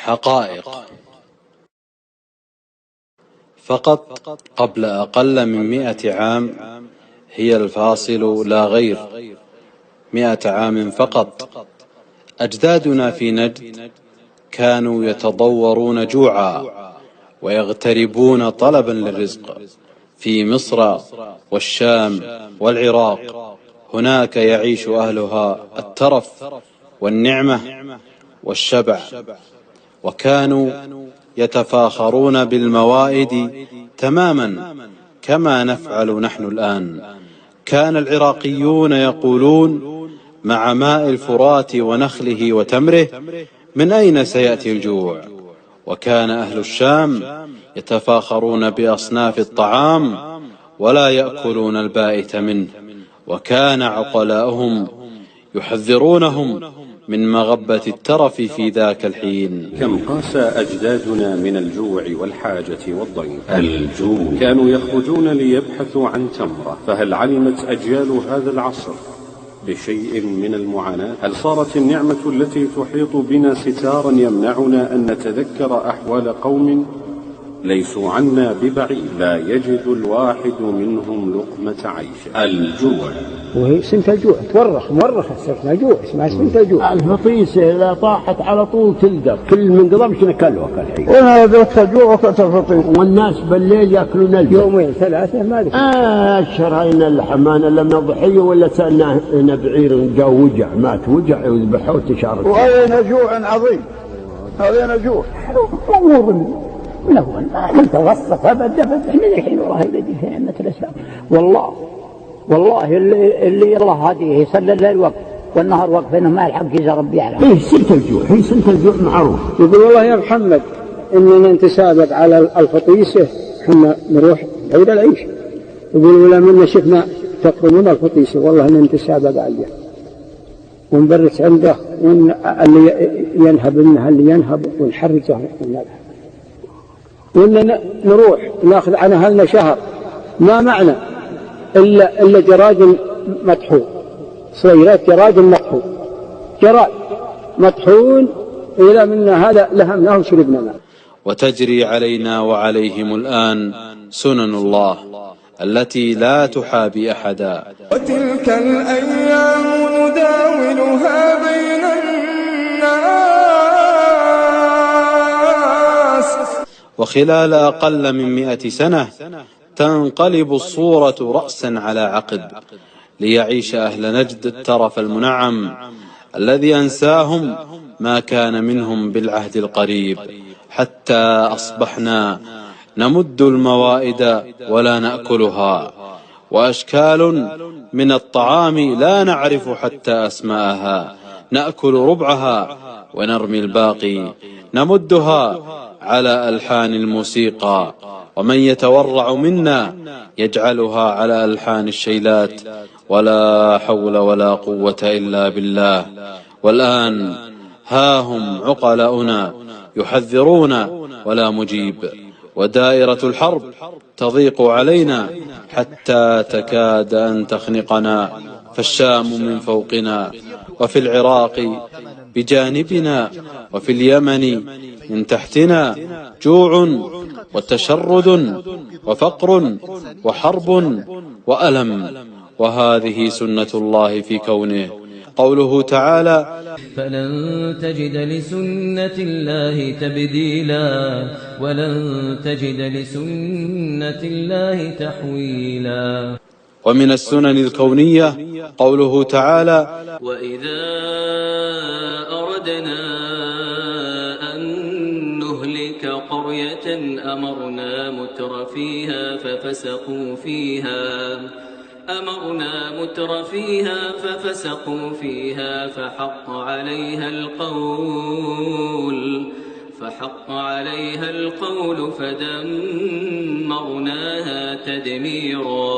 حقائق. فقط قبل أقل من 100 عام هي الفاصل لا غير، 100 عام فقط. أجدادنا في نجد كانوا يتضورون جوعا ويغتربون طلبا للرزق في مصر والشام والعراق. هناك يعيش أهلها الترف والنعمة والشبع، وكانوا يتفاخرون بالموائد تماما كما نفعل نحن الآن. كان العراقيون يقولون مع ماء الفرات ونخله وتمره: من أين سيأتي الجوع؟ وكان أهل الشام يتفاخرون بأصناف الطعام ولا يأكلون البائت منه، وكان عقلاؤهم يحذرونهم من مغبة الترف في ذاك الحين. كم قاس أجدادنا من الجوع والحاجة والضيق. الجوع كانوا يخرجون ليبحثوا عن تمرة، فهل علمت أجيال هذا العصر بشيء من المعاناة؟ هل صارت النعمة التي تحيط بنا ستارا يمنعنا أن نتذكر أحوال قوم ليسوا عنا ببعيد لا يجد الواحد منهم لقمة عيش؟ الجوع، وهي سنة الجوع مورخ سنة جوع اسمها سنة الجوع. الفطيسة إذا طاحت على طول تلقى كل من قضى نكلوها كالحين. وانا ذوقت الجوع وقت الفطيس، والناس بالليل ياكلون يومين 3 ما ادري. شرينا اللحمان لما ضحية ولا سألنا بعير جاء وجع مات وجع وذبحوه تشارك. وهذا جوع عظيم، هذا جوع امور من اول ما كنت وصف ابدا من الحين والله الذي في نعمة الاسلام. والله اللي الله هذه يصلي الليل وقت والنهار وقت انه ما الحق اذا ربي يعلم. هي سنة الجوع معروف. يقول والله يا محمد اننا نتسابق على الفطيسه، احنا نروح بعيد العيش. يقول ولا منا شفنا تقرمون الفطيسه والله ان نتسابق عليها ونبرس عنده، اللي ينهب منها اللي ينهب ونحرجه ونذهب، وإننا نروح ناخذ عن أهلنا شهر ما معنا إلا جراد مطحون، صغيرات جراد مطحون، جراد مطحون إلى منا هذا لهمناه وشربنا ماء. وتجري علينا وعليهم الآن سنن الله التي لا تحابي أحدا. وتلك الأيام نداولها بين الناس. وخلال أقل من 100 سنة تنقلب الصورة رأسا على عقب، ليعيش أهل نجد الترف المنعم الذي أنساهم ما كان منهم بالعهد القريب، حتى أصبحنا نمد الموائد ولا نأكلها، وأشكال من الطعام لا نعرف حتى أسماءها، نأكل ربعها ونرمي الباقي، نمدها على ألحان الموسيقى، ومن يتورع منا يجعلها على ألحان الشيلات، ولا حول ولا قوة إلا بالله. والآن ها هم عقلاؤنا يحذرون ولا مجيب، ودائرة الحرب تضيق علينا حتى تكاد أن تخنقنا، فالشام من فوقنا، وفي العراق بجانبنا، وفي اليمن من تحتنا جوع وتشرد وفقر وحرب وألم، وهذه سنة الله في كونه. قوله تعالى: فلن تجد لسنة الله تبديلا ولن تجد لسنة الله تحويلا. ومن السنن الكونية قوله تعالى: وإذا أردنا أن نهلك قرية أمرنا متر ففسقوا فيها فحق عليها القول فدمرناها تدميرا.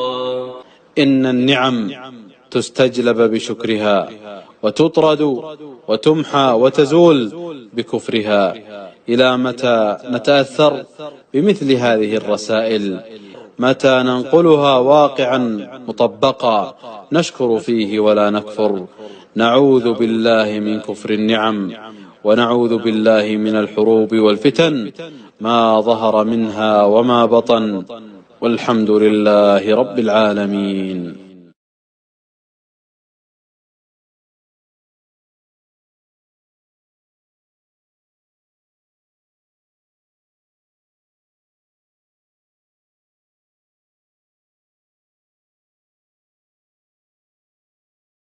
إن النعم تستجلب بشكرها، وتطرد وتمحى وتزول بكفرها. إلى متى نتأثر بمثل هذه الرسائل؟ متى ننقلها واقعا مطبقا نشكر فيه ولا نكفر؟ نعوذ بالله من كفر النعم ونعوذ بالله من الحروب والفتن ما ظهر منها وما بطن، والحمد لله رب العالمين.